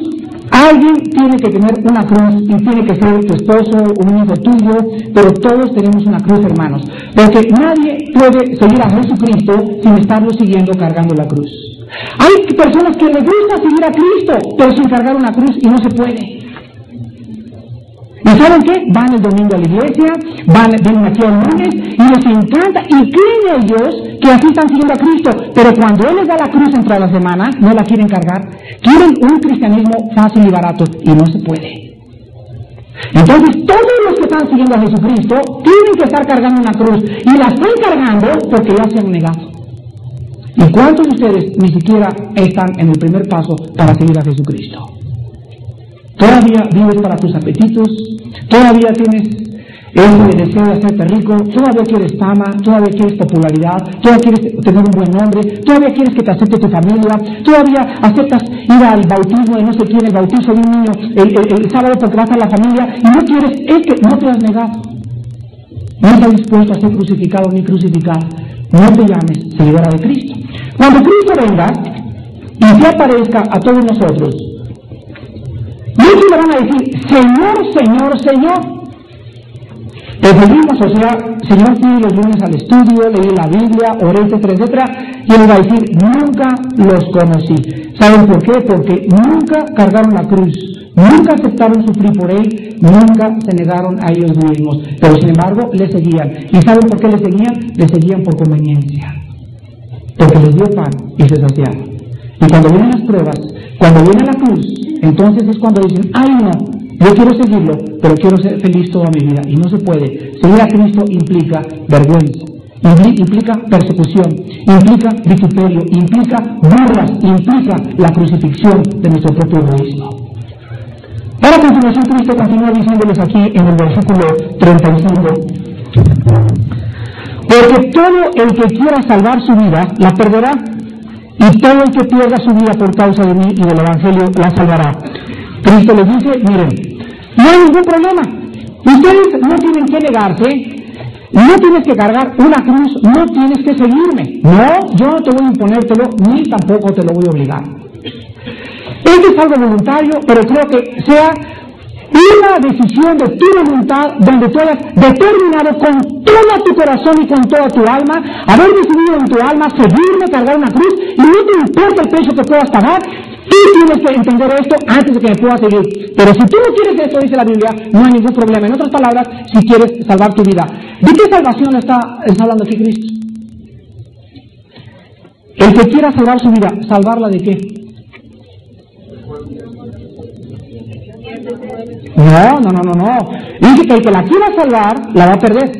Alguien tiene que tener una cruz y tiene que ser tu esposo, un hijo tuyo, pero todos tenemos una cruz, hermanos. Porque nadie puede seguir a Jesucristo sin estarlo siguiendo cargando la cruz. Hay personas que les gusta seguir a Cristo, pero sin cargar una cruz y no se puede. ¿Y saben qué? Van el domingo a la iglesia, vienen aquí el lunes y les encanta y creen ellos que así están siguiendo a Cristo, pero cuando Él les da la cruz entre la semana, no la quieren cargar. Quieren un cristianismo fácil y barato y no se puede. Entonces todos los que están siguiendo a Jesucristo tienen que estar cargando una cruz y la están cargando porque ya se han negado. ¿Y cuántos de ustedes ni siquiera están en el primer paso para seguir a Jesucristo? Todavía vives para tus apetitos, todavía tienes ese deseo de hacerte rico, todavía quieres fama, todavía quieres popularidad, todavía quieres tener un buen nombre, todavía quieres que te acepte tu familia, todavía aceptas ir al bautismo de no sé quién, el bautizo de un niño el sábado porque vas a la familia y no quieres, es que no te has negado, no estás dispuesto a ser crucificado ni crucificada. No te llames seguidora de Cristo. Cuando Cristo venga y se aparezca a todos nosotros, muchos le van a decir, Señor, Señor, Señor. Seguimos, o sea, Señor, fui los lunes al estudio, leí la Biblia, oré, etcétera, etcétera, y él va a decir, nunca los conocí. ¿Saben por qué? Porque nunca cargaron la cruz, nunca aceptaron sufrir por él, nunca se negaron a ellos mismos, pero sin embargo le seguían. ¿Y saben por qué le seguían? Le seguían por conveniencia, porque les dio pan y se saciaron. Y cuando vienen las pruebas, cuando viene la cruz, entonces es cuando dicen, ay no, yo quiero seguirlo, pero quiero ser feliz toda mi vida. Y no se puede. Seguir a Cristo implica vergüenza, implica persecución, implica vituperio, implica burlas, implica la crucifixión de nuestro propio egoísmo. Ahora a continuación Cristo continúa diciéndoles aquí en el versículo 35. Porque todo el que quiera salvar su vida, la perderá. Y todo el que pierda su vida por causa de mí y del Evangelio, la salvará. Cristo les dice, miren, no hay ningún problema. Ustedes no tienen que negarse, no tienes que cargar una cruz, no tienes que seguirme. No, yo no te voy a imponértelo, ni tampoco te lo voy a obligar. Esto es algo voluntario, pero creo que sea una decisión de tu voluntad, donde tú hayas determinado con todo tu corazón y con toda tu alma, haber decidido en tu alma seguirme, cargar una cruz, y no te importa el precio que puedas pagar. Tú tienes que entender esto antes de que me puedas seguir. Pero si tú no quieres esto, dice la Biblia, no hay ningún problema. En otras palabras, si quieres salvar tu vida. ¿De qué salvación está hablando aquí Cristo? El que quiera salvar su vida, ¿salvarla de qué? No. Dice que el que la quiera salvar, la va a perder.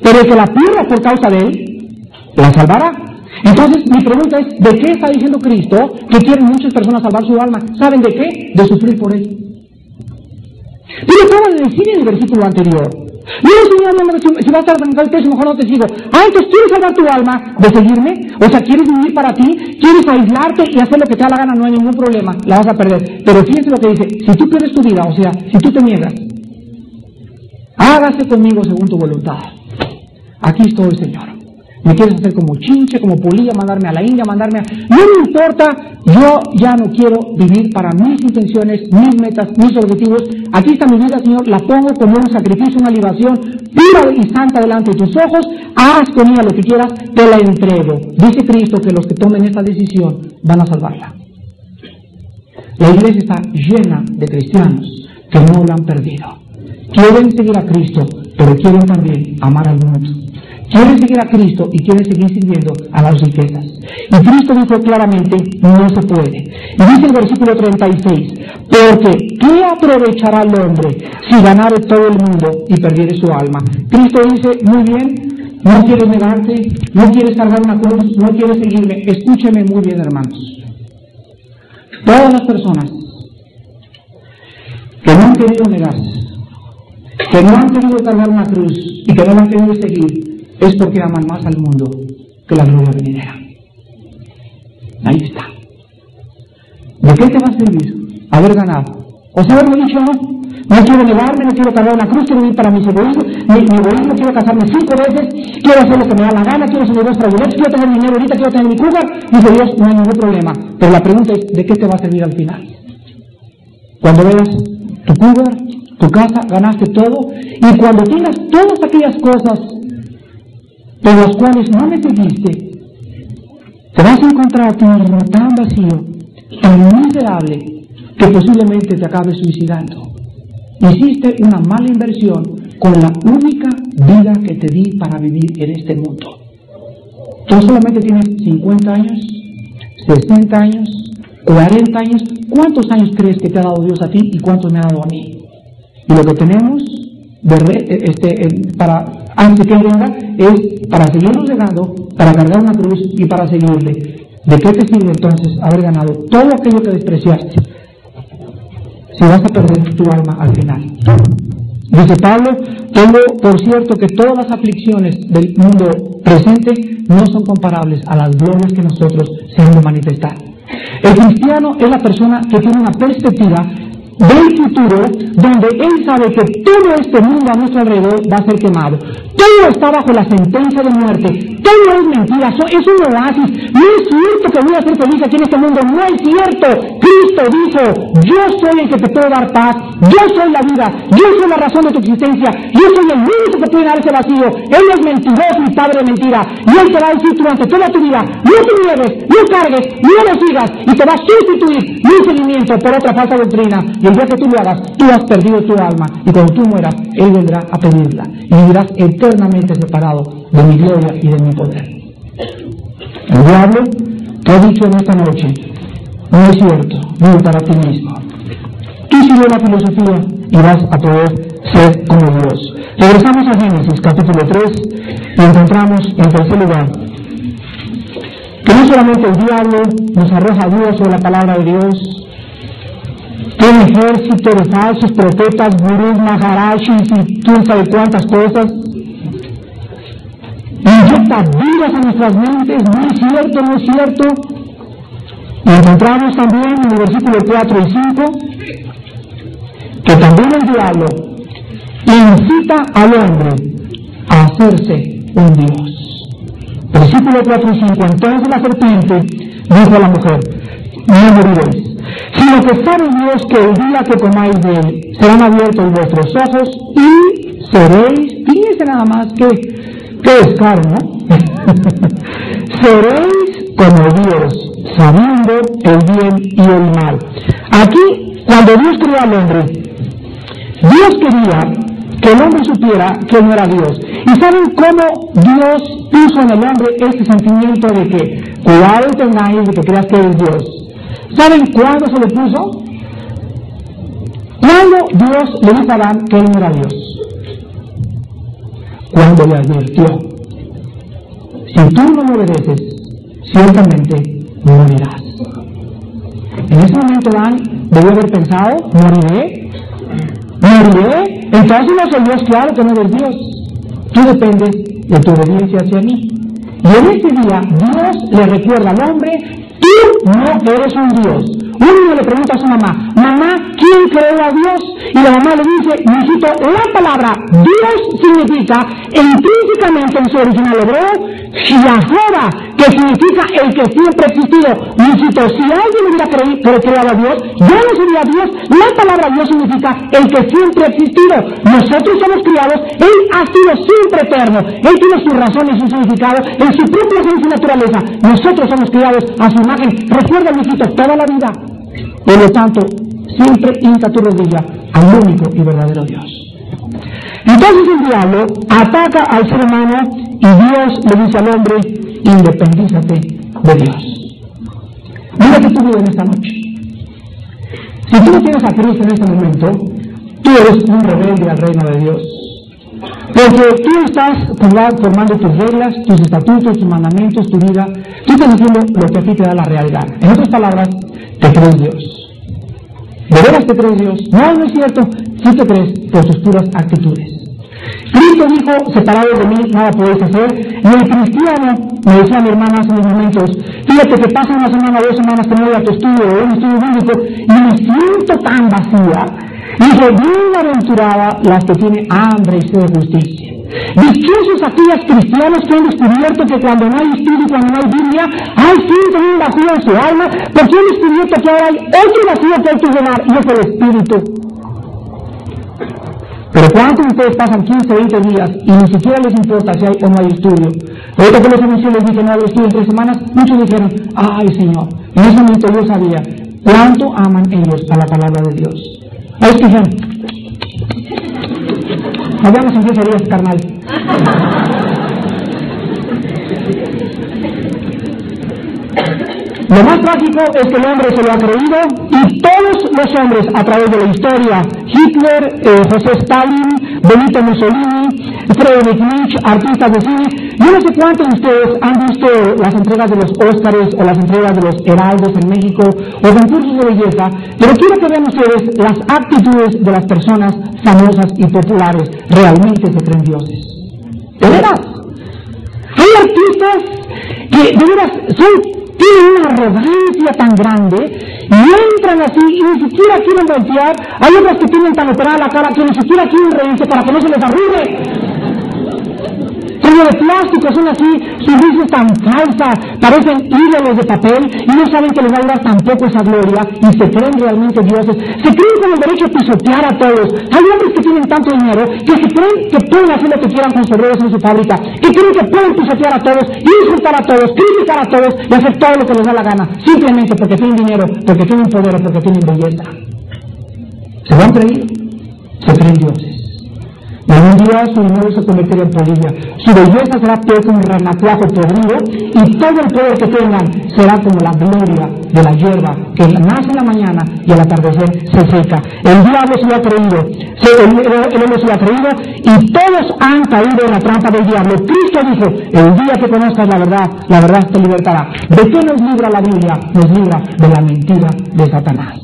Pero el que la pierda por causa de él, la salvará. Entonces, mi pregunta es, ¿de qué está diciendo Cristo que quieren muchas personas salvar su alma? ¿Saben de qué? De sufrir por él. Pero acaba de decir en el versículo anterior, mira, Señor, si vas a arrancar el precio, mejor no te sigo. Entonces, ¿quieres salvar tu alma de seguirme? O sea, ¿quieres vivir para ti? ¿Quieres aislarte y hacer lo que te da la gana? No hay ningún problema, la vas a perder. Pero fíjense lo que dice, si tú pierdes tu vida, o sea, si tú te niegas, hágase conmigo según tu voluntad. Aquí estoy, Señor. Me quieres hacer como Chinche, como Polilla, mandarme a la India, mandarme a... No me importa, yo ya no quiero vivir para mis intenciones, mis metas, mis objetivos. Aquí está mi vida, Señor, la pongo como un sacrificio, una libación pura y santa delante de tus ojos. Haz con ella lo que quieras, te la entrego. Dice Cristo que los que tomen esta decisión van a salvarla. La iglesia está llena de cristianos que no la han perdido. Quieren seguir a Cristo, pero quieren también amar al mundo. Quieren seguir a Cristo y quieren seguir sirviendo a las riquezas. Y Cristo dijo claramente, no se puede. Y dice el versículo 36, porque ¿qué aprovechará el hombre si ganare todo el mundo y perdiere su alma? Cristo dice, muy bien, no quieres negarte, no quieres cargar una cruz, no quieres seguirme. Escúcheme muy bien, hermanos. Todas las personas que no han querido negarse, que no han querido cargar una cruz y que no la han querido seguir, es porque aman más al mundo que la gloria venidera. Ahí está. ¿De qué te va a servir haber ganado? O sea, haberlo dicho, no quiero negarme, no quiero cargar una cruz, quiero vivir para mis egoísmos, mi egoísmo, quiero casarme 5 veces, quiero hacer lo que me da la gana, quiero ser negocios fraudulentos, quiero tener dinero ahorita, quiero tener mi cougar. Dice Dios, no hay ningún problema. Pero la pregunta es, ¿de qué te va a servir al final? Cuando veas tu cougar, tu casa, ganaste todo, y cuando tengas todas aquellas cosas por las cuales no me seguiste, te vas a encontrar a ti mismo tan vacío, tan miserable, que posiblemente te acabes suicidando. Hiciste una mala inversión con la única vida que te di para vivir en este mundo. Tú solamente tienes 50 años, 60 años, 40 años. ¿Cuántos años crees que te ha dado Dios a ti y cuántos me ha dado a mí? Y lo que tenemos antes que Él venga es para seguirnos llegando, para cargar una cruz y para seguirle. ¿De qué te sirve entonces haber ganado todo aquello que despreciaste si vas a perder tu alma al final? Dice Pablo, tengo por cierto que todas las aflicciones del mundo presente no son comparables a las glorias que nosotros se han de manifestar. El cristiano es la persona que tiene una perspectiva del futuro, donde Él sabe que todo este mundo a nuestro alrededor va a ser quemado. Todo está bajo la sentencia de muerte. Todo es mentira, es un oasis. No es cierto que voy a ser feliz aquí en este mundo. No es cierto. Cristo dijo, yo soy el que te puede dar paz. Yo soy la vida. Yo soy la razón de tu existencia. Yo soy el único que puede dar ese vacío. Él es mentiroso y padre de mentira. Y Él te va a decir durante toda tu vida, no te niegues, no cargues, no lo sigas. Y te va a sustituir mi seguimiento por otra falsa doctrina. Y el día que tú lo hagas, tú has perdido tu alma. Y cuando tú mueras, Él vendrá a pedirla. Y vivirás eternamente separado de mi gloria y de mi poder. El diablo te ha dicho en esta noche, no es cierto, vive para ti mismo. Tú sigues la filosofía y vas a poder ser como Dios. Regresamos a Génesis capítulo 3 y encontramos en tercer lugar que no solamente el diablo nos arroja dudas sobre la palabra de Dios, que un ejército de falsos profetas, gurús, maharashis y quién sabe cuántas cosas inyecta dudas a nuestras mentes. No es cierto, no es cierto. Y encontramos también en el versículo 4 y 5 que también el diablo incita al hombre a hacerse un Dios. Versículo 4 y 5. Entonces la serpiente dijo a la mujer, no moriréis, sino que sabe Dios que el día que comáis de él serán abiertos vuestros ojos y seréis, fíjense nada más que descaro, ¿no? Seréis como Dios, sabiendo el bien y el mal. Aquí, cuando Dios creó al hombre, Dios quería que el hombre supiera que no era Dios. ¿Y saben cómo Dios puso en el hombre este sentimiento de que cuidado y tengáis de que creas que eres Dios? ¿Saben cuándo se le puso? Cuando Dios le dijo a Adán que él no era Dios. Cuando le advirtió, si tú no me obedeces, ciertamente morirás. En ese momento Adán debió haber pensado, ¿moriré? Entonces no soy Dios, claro que no eres Dios. Tú dependes de tu obediencia hacia mí. Y en este día Dios le recuerda al hombre, tú no eres un Dios. Un niño le pregunta a su mamá, mamá, ¿quién creó a Dios? Y la mamá le dice, mijito, la palabra Dios significa intrínsecamente en su original hebreo, Jehová, que significa el que siempre ha existido. Mijito, si alguien hubiera creado a Dios, ya no sería Dios. La palabra Dios significa el que siempre ha existido. Nosotros somos criados, Él ha sido siempre eterno. Él tiene sus razones y su significado en su propia esencia y naturaleza. Nosotros somos criados a su imagen. Recuerda, mijito, toda la vida. Por lo tanto, siempre hinca tu rodilla al único y verdadero Dios. Entonces el diablo ataca al ser humano y Dios le dice al hombre, independízate de Dios. Mira que tú vives en esta noche. Si tú no tienes a Cristo en este momento, tú eres un rebelde al reino de Dios. Porque tú estás formando tus reglas, tus estatutos, tus mandamientos, tu vida. Tú estás haciendo lo que a ti te da la realidad. En otras palabras, te crees Dios. ¿De veras te crees Dios? No, no es cierto. Sí te crees por tus puras actitudes. Cristo dijo, separados de mí, nada podéis hacer. Y el cristiano, me decía mi hermana hace unos momentos, fíjate que pasa una semana o 2 semanas que no voy a tu estudio o un estudio bíblico y me siento tan vacía. Y dije, bienaventurada las que tienen hambre y sed de justicia. Dichosos aquellos cristianos que han descubierto que cuando no hay estudio, cuando no hay Biblia, hay siempre un vacío en su alma, porque han descubierto que ahora hay otro vacío que hay que llenar, y es el Espíritu. Pero ¿cuántos de ustedes pasan 15, 20 días y ni siquiera les importa si hay o no hay estudio? Ahorita que los anuncios les dije no hay estudio en 3 semanas, muchos dijeron, ay Señor, en ese momento yo sabía cuánto aman ellos a la palabra de Dios. A es que dijeron, vayamos en 15 días, carnal. Lo más trágico es que el hombre se lo ha creído y todos los hombres a través de la historia, Hitler, José Stalin, Benito Mussolini, Friedrich Nietzsche, artistas de cine, yo no sé cuántos de ustedes han visto las entregas de los Óscares o las entregas de los Heraldos en México o concursos de belleza, pero quiero que vean ustedes las actitudes de las personas famosas y populares, realmente se creen dioses. ¿De veras? Hay artistas que de veras tienen una arrogancia tan grande y entran así y ni siquiera quieren voltear. Hay otras que tienen tan operada la cara que ni siquiera quieren reírse para que no se les arrugue. Como de plástico, son así, sus risas tan falsas, parecen ídolos de papel y no saben que les va a durar tampoco esa gloria y se creen realmente dioses. Se creen con el derecho a pisotear a todos. Hay hombres que tienen tanto dinero que se creen que pueden hacer lo que quieran con sus obreros en su fábrica, que creen que pueden pisotear a todos, insultar a todos, criticar a todos y hacer todo lo que les da la gana, simplemente porque tienen dinero, porque tienen poder o porque tienen belleza. ¿Se lo han creído? Se creen dioses. Y en un día su dinero se convertirá en polilla, su belleza será peor como un renacuajo podrido, y todo el poder que tengan será como la gloria de la hierba que nace en la mañana y al atardecer se seca. El diablo se lo ha creído, el hombre se lo ha creído, y todos han caído en la trampa del diablo. Cristo dijo, el día que conozcas la verdad te libertará. ¿De qué nos libra la Biblia? Nos libra de la mentira de Satanás.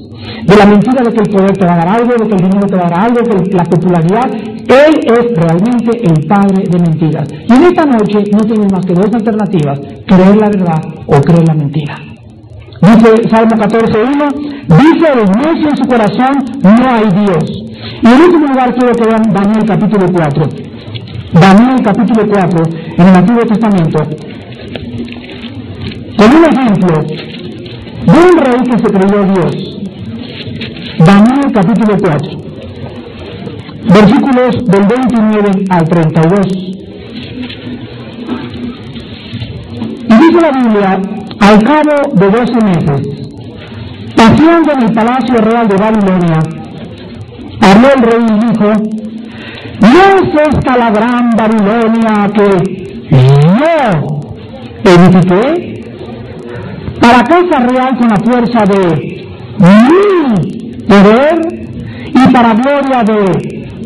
De la mentira de que el poder te va a dar algo, de que el dinero te va a dar algo, de la popularidad. Él es realmente el padre de mentiras. Y en esta noche no tienes más que dos alternativas: creer la verdad o creer la mentira. Dice Salmo 14:1, dice el necio en su corazón, no hay Dios. Y en último lugar quiero que vean Daniel capítulo 4. Daniel capítulo 4, en el Antiguo Testamento, con un ejemplo de un rey que se creyó Dios. Daniel capítulo 4, versículos del 29 al 32. Y dice la Biblia, al cabo de 12 meses, paseando en el palacio real de Babilonia, habló el rey y dijo, ¿no es esta la gran Babilonia que yo edifiqué para casa real con la fuerza de mi poder y para gloria de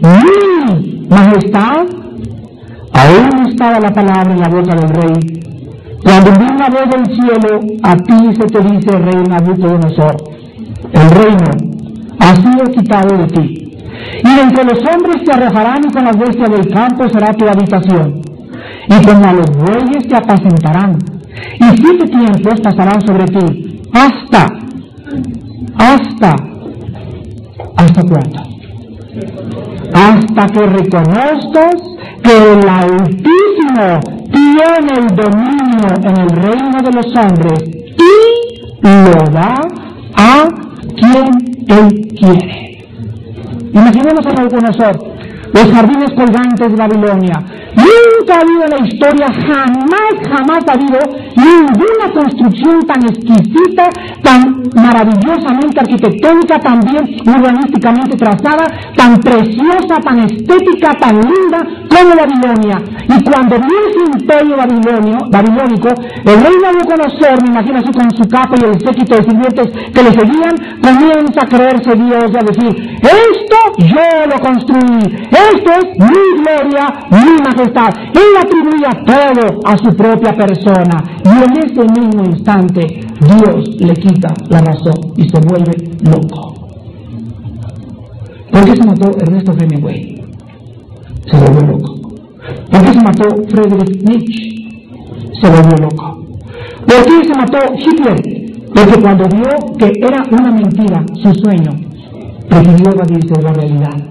mi majestad? Aún estaba la palabra en la boca del rey, cuando vi una voz del cielo, a ti se te dice, rey Nabucodonosor, el reino ha sido quitado de ti, y entre los hombres te arrojarán, y con las bestias del campo será tu habitación, y como a los bueyes te apacentarán, y 7 tiempos pasarán sobre ti, ¿hasta cuándo? Hasta que reconozcas que el Altísimo tiene el dominio en el reino de los hombres y lo da a quien Él quiere. Imaginemos a Nabucodonosor, los jardines colgantes de Babilonia. Nunca ha habido en la historia, jamás ha habido ninguna construcción tan exquisita, tan maravillosamente arquitectónica, tan bien urbanísticamente trazada, tan preciosa, tan estética, tan linda como Babilonia. Y cuando vio ese imperio babilónico, el rey Nabucodonosor, me imagino así con su capa y el séquito de sirvientes que le seguían, comienza a creerse Dios y a decir, esto yo lo construí, esto es mi gloria, mi majestad. Él atribuía todo a su propia persona, y en ese mismo instante Dios le quita la razón y se vuelve loco. ¿Por qué se mató Ernesto Hemingway? Se volvió loco. ¿Por qué se mató Friedrich Nietzsche? Se volvió loco. ¿Por qué se mató Hitler? Porque cuando vio que era una mentira su sueño, prefirió evadirse de la realidad.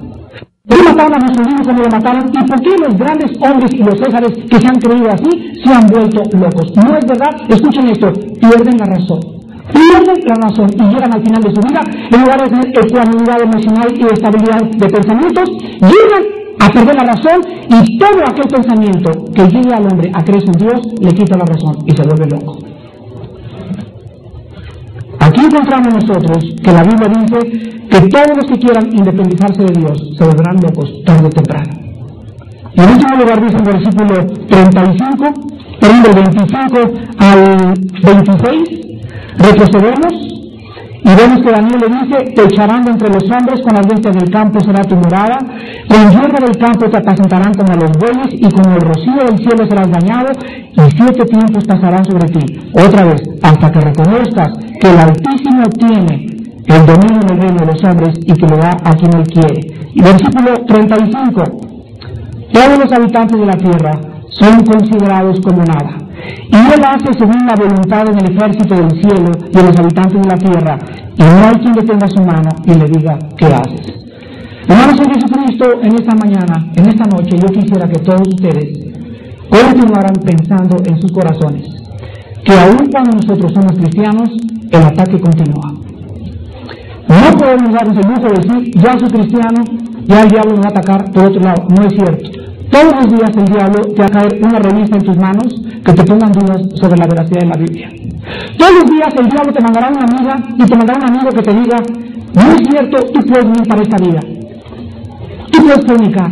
¿Por qué mataron a Mussolini como lo mataron? ¿Y por qué los grandes hombres y los césares que se han creído así se han vuelto locos? No es verdad, escuchen esto, pierden la razón. Pierden la razón y llegan al final de su vida, en lugar de tener ecuanimidad emocional y estabilidad de pensamientos, llegan a perder la razón, y todo aquel pensamiento que llegue al hombre a creer en Dios le quita la razón y se vuelve loco. Aquí encontramos nosotros que la Biblia dice que todos los que quieran independizarse de Dios se volverán locos tarde o temprano. Y en último lugar dice en el versículo 35, del 25 al 26, retrocedemos y vemos que Daniel le dice, te echarán de entre los hombres, con las bestias del campo será tu morada, con hierba del campo te apacentarán como a los bueyes, y con el rocío del cielo serás dañado, y 7 tiempos pasarán sobre ti. Otra vez, hasta que reconozcas que el Altísimo tiene el dominio en el reino de los hombres y que lo da a quien Él quiere. Y versículo 35, todos los habitantes de la tierra son considerados como nada, y Él hace según la voluntad en el ejército del cielo y en los habitantes de la tierra, y no hay quien detenga su mano y le diga, ¿qué haces? Hermanos en Jesucristo, en esta mañana, en esta noche, yo quisiera que todos ustedes continuaran pensando en sus corazones, que aun cuando nosotros somos cristianos, el ataque continúa. No podemos darnos el lujo de decir, ya soy cristiano, ya el diablo me va a atacar por otro lado. No es cierto. Todos los días el diablo te va a caer una revista en tus manos que te pongan dudas sobre la veracidad de la Biblia. Todos los días el diablo te mandará una amiga y te mandará un amigo que te diga, no es cierto, tú puedes vivir para esta vida. Tú puedes fornicar,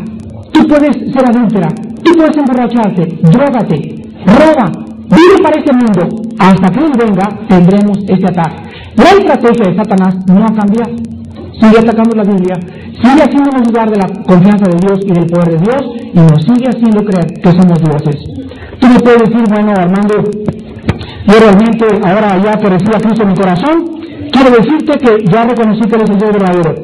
tú puedes ser adúltera, tú puedes emborracharte, drógate, roba, vive para este mundo. Hasta que Él venga, tendremos este ataque. La estrategia de Satanás no ha cambiado. Sigue atacando la Biblia, sigue haciéndonos dudar de la confianza de Dios y del poder de Dios, y nos sigue haciendo creer que somos dioses. Tú me puedes decir, bueno, Armando, yo realmente ahora ya que recibo a Cristo en mi corazón, quiero decirte que ya reconocí que eres el Dios verdadero.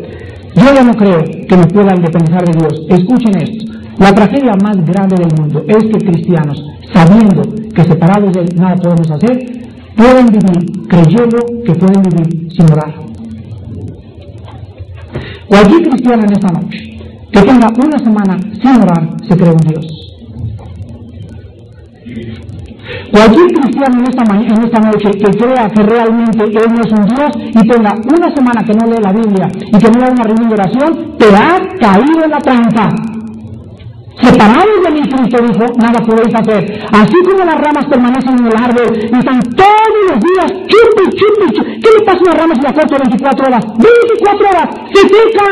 Yo ya no creo que me pueda independizar de Dios. Escuchen esto. La tragedia más grande del mundo es que cristianos, sabiendo que separados de Él nada podemos hacer, pueden vivir creyendo que pueden vivir sin orar. Cualquier cristiano en esta noche que tenga una semana sin orar, se cree un Dios. Cualquier cristiano en esta noche que crea que realmente Él no es un Dios y tenga una semana que no lee la Biblia y que no da una reunión de oración, te ha caído en la trampa. Separados de mí, Cristo dijo, nada podéis hacer. Así como las ramas permanecen en el árbol y están todos los días chupi. ¿Qué le pasa a una rama si la corto 24 horas? 24 horas, se seca.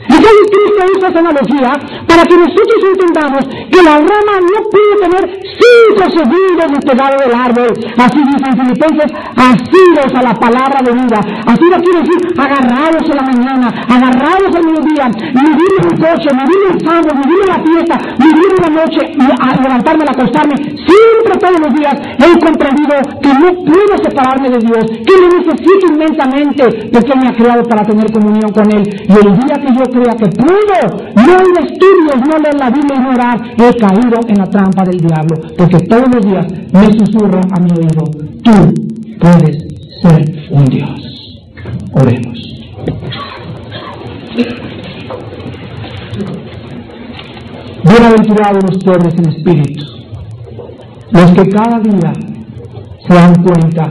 Entonces Cristo usa esa analogía para que nosotros entendamos que la rama no puede tener 5 segundos despegado del árbol. Así dicen Filipenses, asidos a la palabra de vida. Así lo quiere decir, agarrados en la mañana, agarrados al mediodía, vivir en el coche, vivir en el sábado, vivir en la fiesta, vivir en la noche, levantarme, acostarme. Siempre todos los días he comprendido que no puedo separarme de Dios, que lo necesito inmensamente, porque Él me ha creado para tener comunión con Él. Y el día que yo crea que puedo, no ir a estudios, no leer la Biblia y no orar, he caído en la trampa del diablo, porque todos los días me susurra a mi oído, tú puedes ser un Dios. Oremos. Bienaventurados los pobres en espíritu, los que cada día se dan cuenta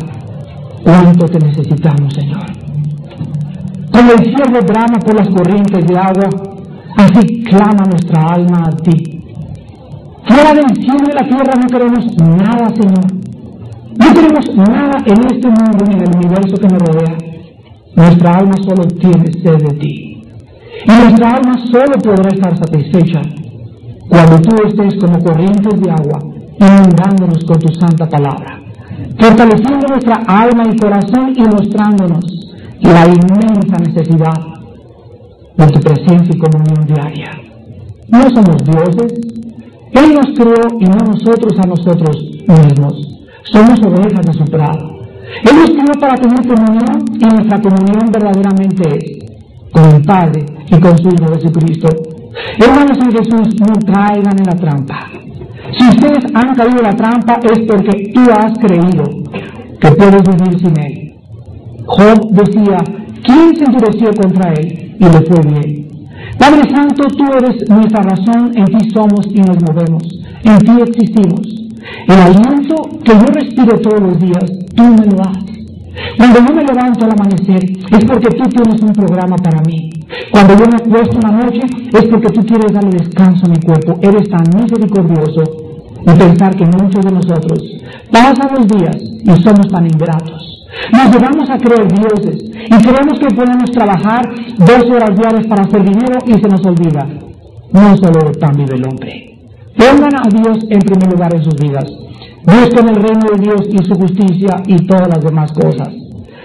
cuánto te necesitamos, Señor. Como el ciervo brama por las corrientes de agua, así clama nuestra alma a ti. Fuera del cielo y de la tierra no queremos nada, Señor. No queremos nada en este mundo ni en el universo que nos rodea. Nuestra alma solo tiene sed de ti. Y nuestra alma solo podrá estar satisfecha cuando tú estés como corrientes de agua, inundándonos con tu santa palabra, fortaleciendo nuestra alma y corazón y mostrándonos la inmensa necesidad de tu presencia y comunión diaria. No somos dioses. Él nos creó y no nosotros a nosotros mismos. Somos ovejas de su prado. Él nos creó para tener comunión y nuestra comunión verdaderamente es con el Padre y con su Hijo Jesucristo. Hermanos en Jesús, no caigan en la trampa. Si ustedes han caído en la trampa es porque tú has creído que puedes vivir sin Él. Job decía, ¿quién se endureció contra Él? Y le fue bien. Padre Santo, tú eres nuestra razón, en ti somos y nos movemos, en ti existimos. El aliento que yo respiro todos los días, tú me lo das. Cuando yo me levanto al amanecer, es porque tú tienes un programa para mí. Cuando yo me acuesto una noche, es porque tú quieres darle descanso a mi cuerpo. Eres tan misericordioso de pensar que muchos de nosotros pasan los días y somos tan ingratos. Nos llevamos a creer dioses y creemos que podemos trabajar 12 horas diarias para hacer dinero y se nos olvida. No solo de pan vive el hombre. Pongan a Dios en primer lugar en sus vidas. Busquen el reino de Dios y su justicia y todas las demás cosas.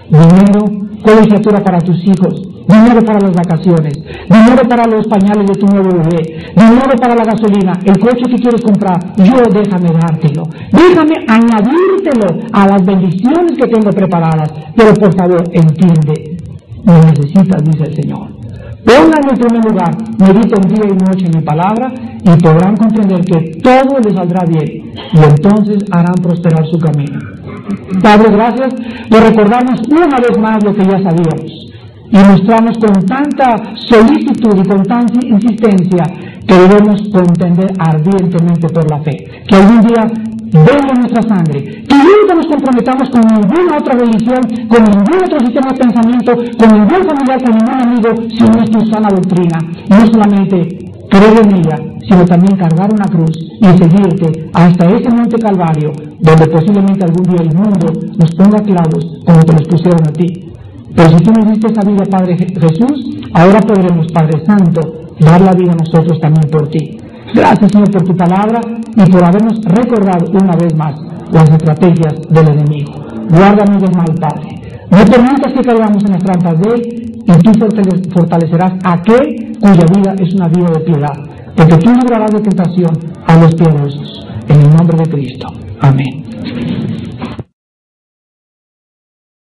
Dinero, colegiatura para tus hijos, dinero para las vacaciones, dinero para los pañales de tu nuevo bebé, dinero para la gasolina, el coche que quieres comprar, déjame dártelo, déjame añadírtelo a las bendiciones que tengo preparadas, pero por favor entiende, me necesitas, dice el Señor. Pongan en primer lugar, mediten día y noche en mi palabra y podrán comprender que todo les saldrá bien y entonces harán prosperar su camino. Padre, gracias, le recordamos una vez más lo que ya sabíamos y mostramos con tanta solicitud y con tanta insistencia que debemos contender ardientemente por la fe, que algún día venga nuestra sangre, que nunca nos comprometamos con ninguna otra religión, con ningún otro sistema de pensamiento, con ningún familiar, con ningún amigo, si no es tu sana doctrina. No solamente creer en ella, sino también cargar una cruz y seguirte hasta ese monte Calvario, donde posiblemente algún día el mundo nos ponga clavos como te los pusieron a ti. Pero si tú nos diste esa vida, Padre Jesús, ahora podremos, Padre Santo, dar la vida a nosotros también por ti. Gracias, Señor, por tu palabra y por habernos recordado una vez más las estrategias del enemigo. Guárdanos del mal, Padre. No permitas que caigamos en las trampas de él y tú fortalecerás a aquel cuya vida es una vida de piedad, porque tú librarás de tentación a los piadosos. En el nombre de Cristo. Amén.